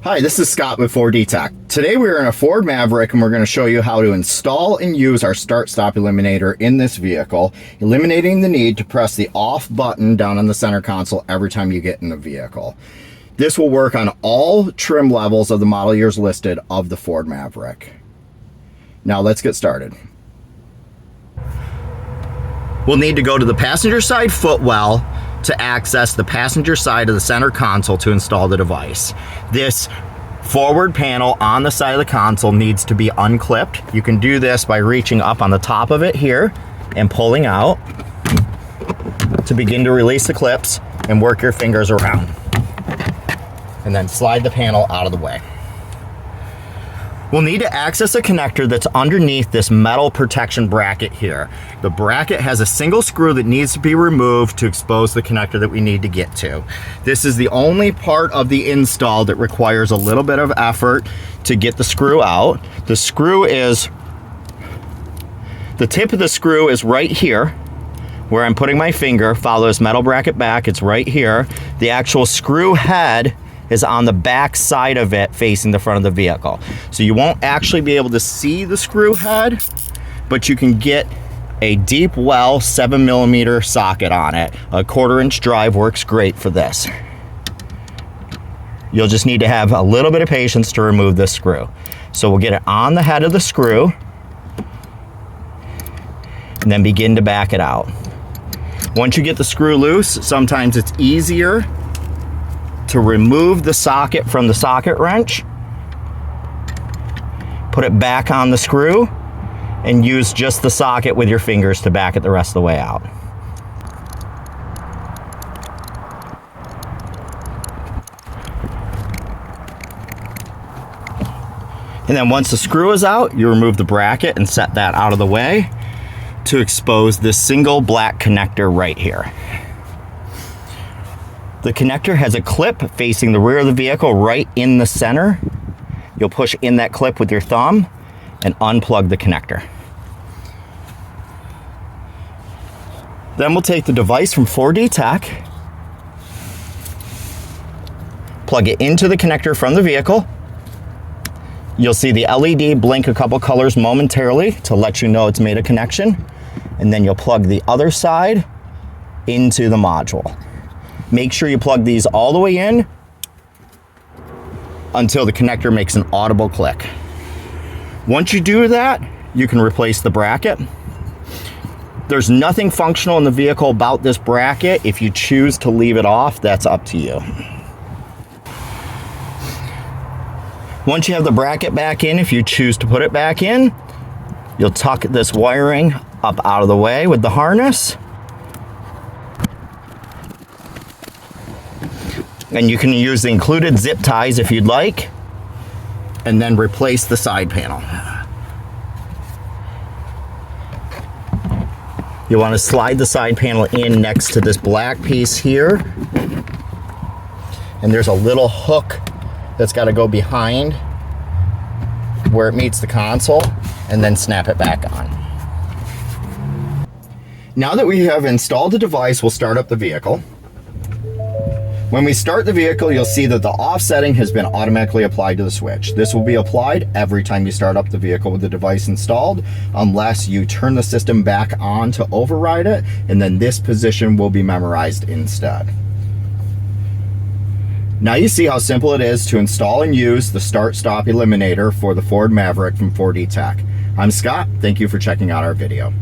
Hi, this is Scott with 4D Tech. Today we are in a Ford Maverick and we're going to show you how to install and use our start-stop eliminator in this vehicle, eliminating the need to press the off button down on the center console every time you get in the vehicle. This will work on all trim levels of the model years listed of the Ford Maverick. Now let's get started. We'll need to go to the passenger side footwell to access the passenger side of the center console to install the device. This forward panel on the side of the console needs to be unclipped. You can do this by reaching up on the top of it here and pulling out to begin to release the clips and work your fingers around. And then slide the panel out of the way. We'll need to access a connector that's underneath this metal protection bracket here. The bracket has a single screw that needs to be removed to expose the connector that we need to get to. This is the only part of the install that requires a little bit of effort to get the screw out. The tip of the screw is right here where I'm putting my finger. Follow this metal bracket back, it's right here. The actual screw head is on the back side of it facing the front of the vehicle. So you won't actually be able to see the screw head, but you can get a deep well 7mm socket on it. A 1/4-inch drive works great for this. You'll just need to have a little bit of patience to remove this screw. So we'll get it on the head of the screw and then begin to back it out. Once you get the screw loose, sometimes it's easier to remove the socket from the socket wrench, put it back on the screw, and use just the socket with your fingers to back it the rest of the way out. And then once the screw is out, you remove the bracket and set that out of the way to expose this single black connector right here. The connector has a clip facing the rear of the vehicle right in the center. You'll push in that clip with your thumb and unplug the connector. Then we'll take the device from 4D Tech, plug it into the connector from the vehicle. You'll see the LED blink a couple colors momentarily to let you know it's made a connection. And then you'll plug the other side into the module. Make sure you plug these all the way in until the connector makes an audible click. Once you do that, you can replace the bracket. There's nothing functional in the vehicle about this bracket. If you choose to leave it off, that's up to you. Once you have the bracket back in, if you choose to put it back in, you'll tuck this wiring up out of the way with the harness. And you can use the included zip ties if you'd like, and then replace the side panel. You want to slide the side panel in next to this black piece here. And there's a little hook that's got to go behind where it meets the console, and then snap it back on. Now that we have installed the device, we'll start up the vehicle. When we start the vehicle, you'll see that the offsetting has been automatically applied to the switch. This will be applied every time you start up the vehicle with the device installed, unless you turn the system back on to override it, and then this position will be memorized instead. Now you see how simple it is to install and use the start-stop eliminator for the Ford Maverick from 4D Tech. I'm Scott, thank you for checking out our video.